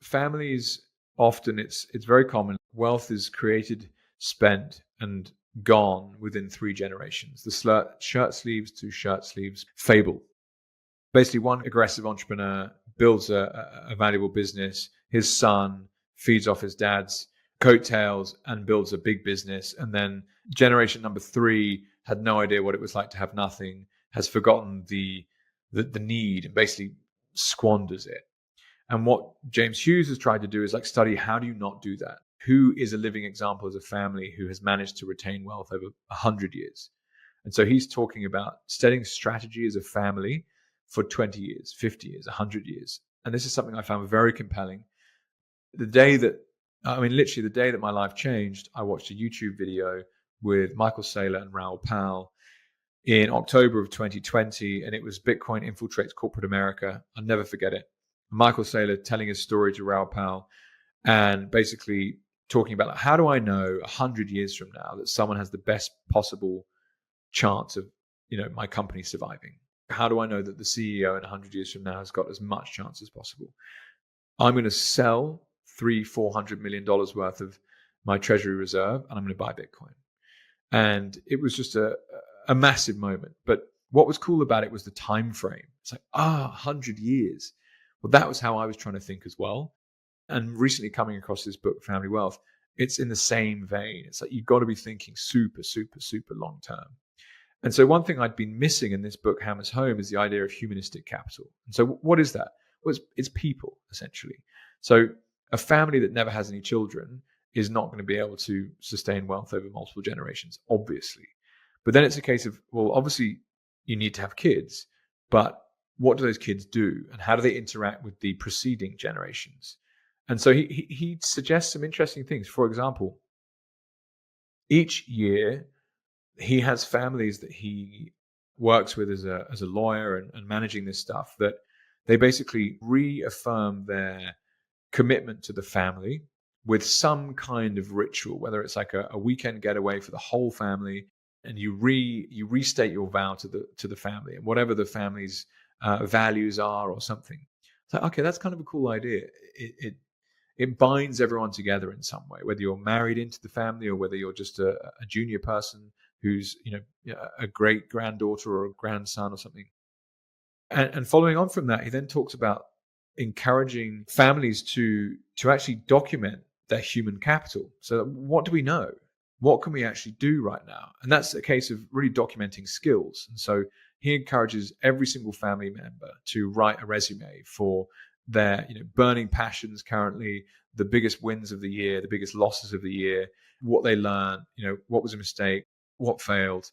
families often, it's very common. Wealth is created, spent, and gone within 3 generations. The shirt sleeves to shirt sleeves fable. Basically, one aggressive entrepreneur builds a valuable business. His son feeds off his dad's coattails and builds a big business. And then generation number 3 had no idea what it was like to have nothing, has forgotten the need, and basically squanders it. And what James Hughes has tried to do is like study, how do you not do that? Who is a living example as a family who has managed to retain wealth over 100 years? And so he's talking about setting strategy as a family for 20 years, 50 years, 100 years. And this is something I found very compelling. Literally the day that my life changed, I watched a YouTube video with Michael Saylor and Raoul Pal in October of 2020, and it was Bitcoin Infiltrates Corporate America. I'll never forget it. Michael Saylor telling his story to Raoul Pal and basically talking about, like, how do I know 100 years from now that someone has the best possible chance of, my company surviving? How do I know that the CEO in 100 years from now has got as much chance as possible? I'm going to sell $300-400 million worth of my treasury reserve, and I'm going to buy Bitcoin. And it was just a massive moment. But what was cool about it was the time frame. It's like, 100 years. Well, that was how I was trying to think as well. And recently coming across this book, Family Wealth, it's in the same vein. It's like, you've got to be thinking super, super, super long term. And so one thing I'd been missing in this book hammers home is the idea of humanistic capital. And so what is that? Well, it's people, essentially. So a family that never has any children is not going to be able to sustain wealth over multiple generations, obviously. But then it's a case of, well, obviously you need to have kids, but what do those kids do? And how do they interact with the preceding generations? And so he suggests some interesting things. For example, each year he has families that he works with as a lawyer and managing this stuff, that they basically reaffirm their commitment to the family with some kind of ritual, whether it's like a weekend getaway for the whole family, and you restate your vow to the family and whatever the family's values are or something. So, okay, that's kind of a cool idea. It binds everyone together in some way, whether you're married into the family or whether you're just a junior person who's a great granddaughter or a grandson or something. And following on from that, he then talks about encouraging families to actually document their human capital. So what do we know? What can we actually do right now? And that's a case of really documenting skills. And so he encourages every single family member to write a resume for their burning passions currently, the biggest wins of the year, the biggest losses of the year, what they learned, what was a mistake, what failed.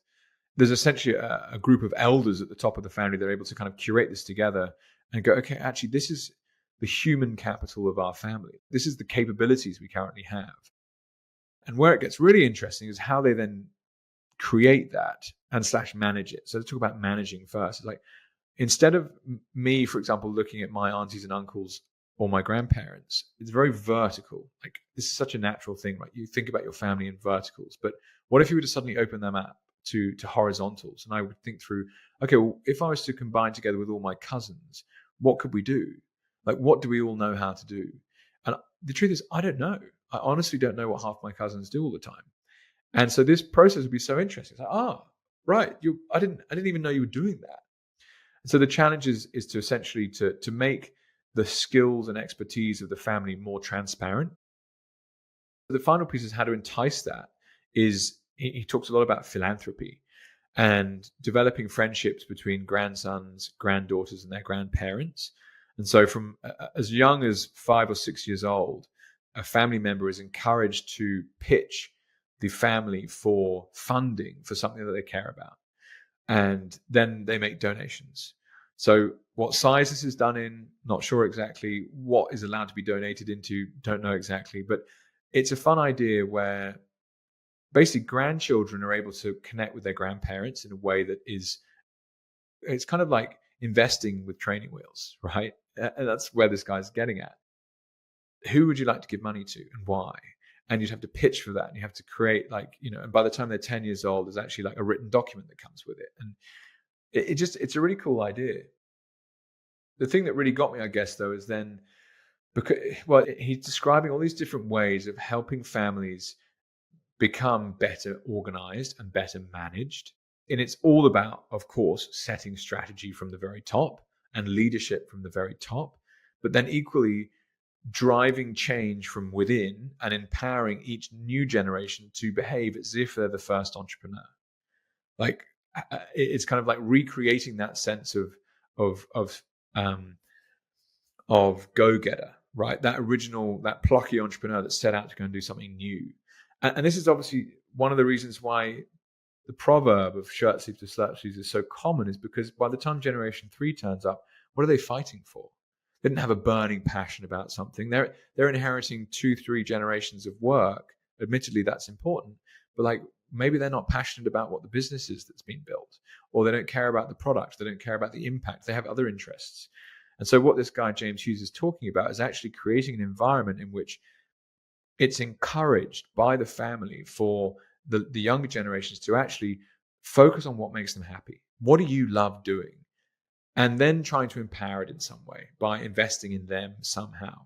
There's essentially a group of elders at the top of the family that are able to kind of curate this together and go, okay, actually, this is the human capital of our family. This is the capabilities we currently have. And where it gets really interesting is how they then create that and / manage it. So let's talk about managing first. It's like, instead of me, for example, looking at my aunties and uncles or my grandparents, it's very vertical. Like, this is such a natural thing, right? You think about your family in verticals, but what if you were to suddenly open them up to horizontals? And I would think through, okay, well, if I was to combine together with all my cousins, what could we do? Like, what do we all know how to do? And the truth is, I don't know. I honestly don't know what half my cousins do all the time. And so this process would be so interesting. It's like, right, I didn't even know you were doing that. And so the challenge is to essentially to make the skills and expertise of the family more transparent. The final piece is how to entice that. Is he talks a lot about philanthropy and developing friendships between grandsons, granddaughters, and their grandparents. And so from as young as 5 or 6 years old, a family member is encouraged to pitch the family for funding for something that they care about. And then they make donations. So what size this is done in, not sure exactly. What is allowed to be donated into, don't know exactly. But it's a fun idea where basically grandchildren are able to connect with their grandparents in a way that it's kind of like investing with training wheels, right? And that's where this guy's getting at. Who would you like to give money to and why? And you'd have to pitch for that, and you have to create and by the time they're 10 years old, there's actually like a written document that comes with it. And it's a really cool idea. The thing that really got me, I guess, though, is then Because, well, he's describing all these different ways of helping families become better organized and better managed. And it's all about, of course, setting strategy from the very top and leadership from the very top, but then equally driving change from within and empowering each new generation to behave as if they're the first entrepreneur. Like, it's kind of like recreating that sense of of um, of go-getter, right? That original, that plucky entrepreneur that set out to go and do something new. And this is obviously one of the reasons why the proverb of shirt sleeves to shirt sleeves is so common, is because by the time generation 3 turns up, what are they fighting for? They didn't have a burning passion about something. They're inheriting 2-3 generations of work. Admittedly, that's important, but like, maybe they're not passionate about what the business is that's been built, or they don't care about the product, they don't care about the impact, they have other interests. And so what this guy James Hughes is talking about is actually creating an environment in which it's encouraged by the family for the younger generations to actually focus on what makes them happy. What do you love doing? And then trying to empower it in some way by investing in them somehow.